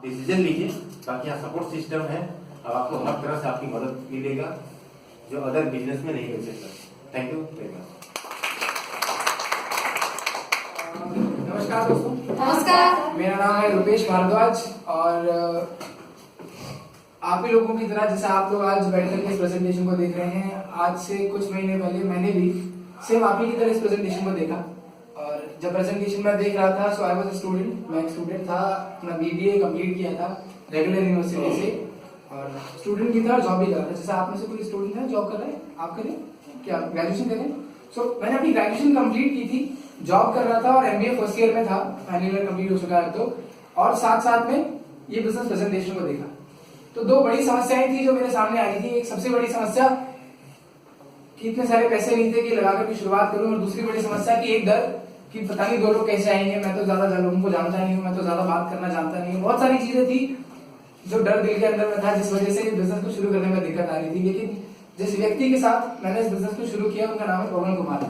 Decision लीजिए। बाकी यहाँ सपोर्ट सिस्टम है, अब आपको हर तरह से आपकी मदद मिलेगा जो अदर बिजनेस में नहीं मिल सकता। Thank you very much. नमस्कार दोस्तों। नमस्कार। मेरा नाम है रुपेश भारद्वाज और आप ही लोगों की तरह जैसे आप लोग आज बैठ करके इस प्रेजेंटेशन को देख रहे हैं, आज से कुछ महीने पहले मैंने भी सेम आप ही की तरह इस प्रेजेंटेशन को देखा। और जब प्रेजेंटेशन में देख रहा था सो आई वाज अ स्टूडेंट, मैं एक स्टूडेंट था, अपना बीबीए कंप्लीट किया था रेगुलर यूनिवर्सिटी से और स्टूडेंट भी था और जॉब भी कर रहा था। जैसे आप में से कोई स्टूडेंट है जॉब कर रहे हैं, आप करें क्या ग्रेजुएशन करें? सो मैंने अपनी ग्रेजुएशन कंप्लीट की थी, जॉब कर रहा था और एमबीए फर्स्ट ईयर में था, फाइनल ईयर कंप्लीट हो चुका है तो, और साथ साथ में ये बिजनेस प्रेजेंटेशन को देखा तो दो बड़ी समस्याएं थी जो मेरे सामने आई थी। एक सबसे बड़ी समस्या कि इतने सारे पैसे नहीं थे कि लगाकर की शुरुआत करूं, और दूसरी बड़ी समस्या कि एक डर कि पता नहीं दो लोग कैसे आएंगे, मैं तो ज्यादा लोगों को जानता नहीं हूं, मैं तो ज्यादा बात करना जानता नहीं हूं। बहुत सारी चीजें थी जो डर दिल के अंदर में था, जिस वजह से बिजनेस को शुरू करने में दिक्कत आ रही थी। लेकिन जिस व्यक्ति के साथ मैंने इस बिजनेस को शुरू किया उनका नाम है पवन कुमार,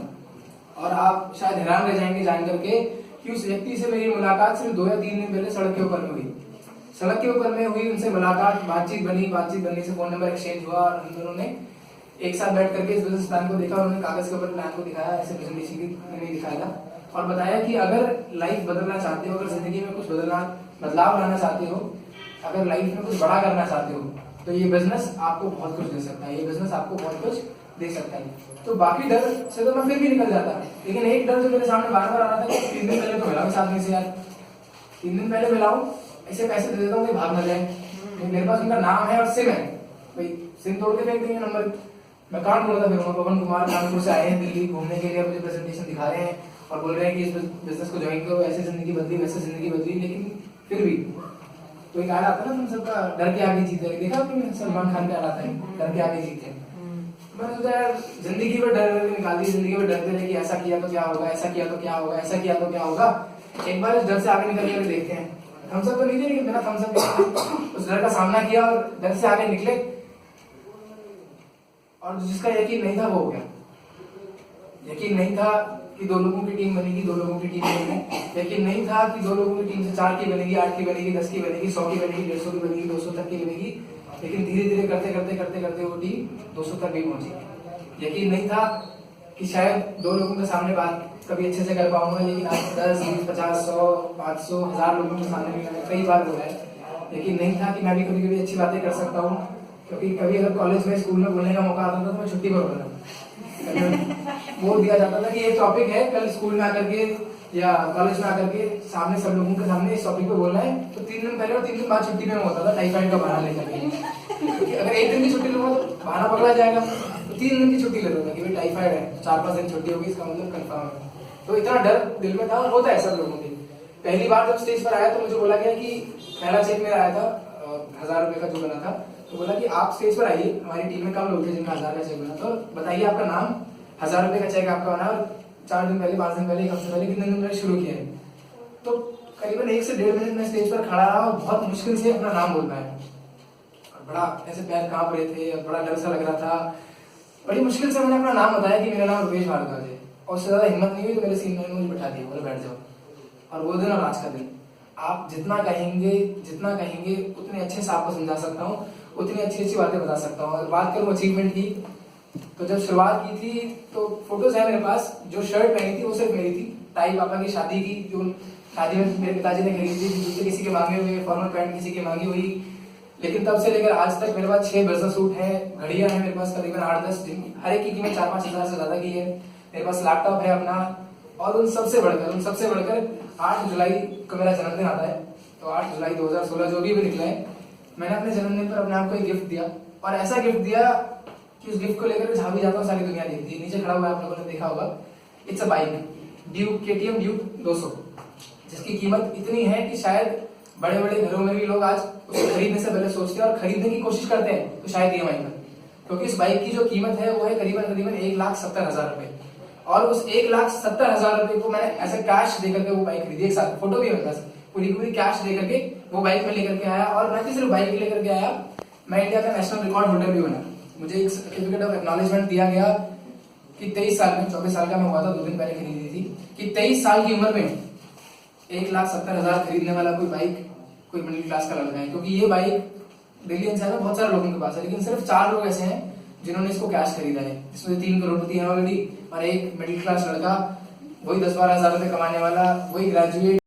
और आप शायद हैरान रह जाएंगे जान करके कि उस व्यक्ति से मेरी मुलाकात सिर्फ 2 या 3 दिन पहले सड़क के ऊपर में हुई। सड़क के ऊपर में हुई, उनसे मुलाकात, बातचीत बनने से फोन नंबर एक्सचेंज हुआ और हम दोनों ने एक साथ बैठ करके इस बिजनेस प्लान को देखा। उन्होंने कागज के ऊपर प्लान को दिखाया, ऐसे प्रेजेंटेशन की नहीं दिखाया था, और बताया कि अगर लाइफ बदलना चाहते हो, अगर जिंदगी में कुछ बदलाव लाना चाहते हो, अगर लाइफ में कुछ बड़ा करना चाहते हो तो ये बिजनेस आपको बहुत कुछ दे सकता है, ये बिजनेस आपको बहुत कुछ दे सकता है। तो बाकी डर से तो मैं फिर भी निकल जाता, लेकिन एक डर जो मेरे सामने बार बार आ रहा था कि 3 दिन पहले तो मिला इस आदमी से, यार 3 दिन पहले मिलाऊं, ऐसे पैसे दे देता हूँ कि भाग न जाए, मेरे पास उनका नाम है और सिम है, भाई सिम तोड़ के फेंक देंगे नंबर। मैं कहाँ ढूंढता फिरूंगा? पवन कुमार कानपुर से आए हैं दिल्ली घूमने के लिए, मुझे प्रेजेंटेशन दिखा रहे हैं और बोल रहे हैं कि इस बिजनेस को ज्वाइन करो, ऐसे जिंदगी बदली वैसे जिंदगी बदली। लेकिन फिर भी तो एक आड़ आता ना, तुम सबका डर के आगे जीत है, देखा आपने सलमान खान का आड़ आता है, डर के आगे जीत है। मैंने सोचा यार जिंदगी में डर निकाल दी, जिंदगी में डरते रहे कि ऐसा किया तो क्या होगा, ऐसा किया तो क्या होगा, ऐसा किया तो क्या होगा। एक बार इस डर से आगे निकल कर देखते हैं। थम्स अप तो नहीं थे लेकिन बिना थम्स अप उस डर का सामना किया और डर से आगे निकले, और जिसका यकीन नहीं था वो हो गया। यकीन नहीं था कि 2 लोगों की टीम बनेगी, 2 लोगों की टीम बनेगी। यकीन नहीं था कि 2 लोगों की टीम से 4 की बनेगी, 8 की बनेगी, 10 की बनेगी, 100 की बनेगी, 150 की बनेगी, 200 तक की बनेगी। लेकिन धीरे धीरे करते करते करते करते वो टीम 200 तक भी पहुंची। यकीन नहीं था कि शायद 2 लोगों के सामने बात कभी अच्छे से कर पाऊंगा, लेकिन आज 10, 20, 50, 100, 500, 1000 लोगों के सामने भी मैंने कई बार बोला है। यकीन नहीं था कि मैं भी कभी कभी अच्छी बातें कर सकता हूँ, क्योंकि कभी अगर कॉलेज में स्कूल में बोलने का मौका आता था तो मैं छुट्टी पर बोलता बोल दिया जाता था कि ये टॉपिक है, कल स्कूल में आकर के या कॉलेज में आकर के सामने सब लोगों के सामने इस टॉपिक पे बोलना है। तो 3 दिन पहले और 3 दिन बाद छुट्टी में होता था टाइफाइड का बहाना लेकर के, क्योंकि अगर 1 दिन की छुट्टी लूंगा तो बहाना पकड़ा जाएगा, तो 3 दिन की छुट्टी लेता था कि भाई टाइफाइड है, 4-5 दिन छुट्टी होगी, इसका मतलब कंफर्म है। तो इतना डर दिल में था, और होता है सब लोगों के। पहली बार जब स्टेज पर आया तो मुझे बोला गया कि पहला चेक मेरा आया था 1000 रुपए का जो बना था, तो बोला कि आप स्टेज पर आइए, हमारी टीम में कम लोग थे जिनका 1000 का चेक बना, तो बताइए आपका नाम, 1000 रुपए का चेक आपका बना, और 4 दिन पहले, 5 दिन पहले, 1 हफ्ते पहले, कितने दिन पहले शुरू किया है। तो करीबन 1 से 1.5 मिनट में स्टेज पर खड़ा रहा और बहुत मुश्किल से अपना नाम बोल पाया, और बड़ा ऐसे पैर कांप रहे थे और बड़ा डर सा लग रहा था। बड़ी मुश्किल से मैंने अपना नाम बताया कि मेरा नाम रुपेश भारद्वाज है, और उससे ज्यादा हिम्मत नहीं हुई तो मेरे सीनियर ने मुझे बैठा दिया, बोले बैठ जाओ। और वो दिन और आज का दिन, आप जितना कहेंगे उतने अच्छे से आपको समझा सकता हूँ, उतनी अच्छी अच्छी बातें बता सकता हूँ। अगर बात करूँ अचीवमेंट की, तो जब शुरुआत की थी तो फोटोज है मेरे पास, जो शर्ट पहनी थी वो सिर्फ मेरी थी, टाई पापा की शादी की, जो शादी में मेरे पिताजी ने खरीदी थी, जूते किसी के मांगे हुए, फॉर्मल पैंट किसी के मांगी हुई। लेकिन तब से लेकर आज तक मेरे पास 6 बिजनेस सूट हैं, घड़ियां हैं मेरे पास करीबन 8-10, हर एक की कीमत 4-5 हजार से ज्यादा की है। मेरे पास लैपटॉप है अपना, और उन सबसे बढ़कर 8 जुलाई को मेरा जन्मदिन आता है, तो 8 जुलाई 2016 जो भी निकला है, मैंने अपने जन्मदिन पर अपने आप को एक गिफ्ट दिया, और ऐसा गिफ्ट दिया कि उस गिफ्ट को लेकर जहां भी जाता हूँ सारी दुनिया देखती है। नीचे खड़ा हुआ है, आप लोगों ने देखा होगा, it's a bike, Duke, KTM Duke 200, जिसकी कीमत इतनी है कि शायद बड़े बड़े घरों में भी लोग आज उसे खरीदने से पहले सोचते हैं और खरीदने की कोशिश करते हैं, तो शायद EMI पर, क्योंकि इस बाइक की जो कीमत है वो है करीबन 1,70,000 रुपए, और उस 1,70,000 रुपए को मैंने ऐसे कैश देकर के वो बाइक खरीदी। एक साथ फोटो भी है मेरे पास, पूरी कैश देकर के वो बाइक में लेकर के आया, और मैं सिर्फ बाइक लेकर के आया, मैं इंडिया का नेशनल रिकॉर्ड होल्डर भी बना। मुझे एक सर्टिफिकेट ऑफ एक्नॉलेजमेंट दिया गया कि 23 साल में, 24 साल का मैं हुआ था, 2 दिन पहले खरीदी थी, कि 23 साल की उम्र में 1,70,000 खरीदने वाला कोई बाइक कोई मिडिल क्लास का लड़का है, क्योंकि ये बाइक दिल्ली एनसीआर में बहुत सारे लोगों के पास है, लेकिन सिर्फ 4 लोग ऐसे हैं जिन्होंने इसको कैश खरीदा है, जिसमें 3 करोड़पति है ऑलरेडी, और एक मिडिल क्लास लड़का, वही 10-12 हजार रुपए कमाने वाला, वही ग्रेजुएट।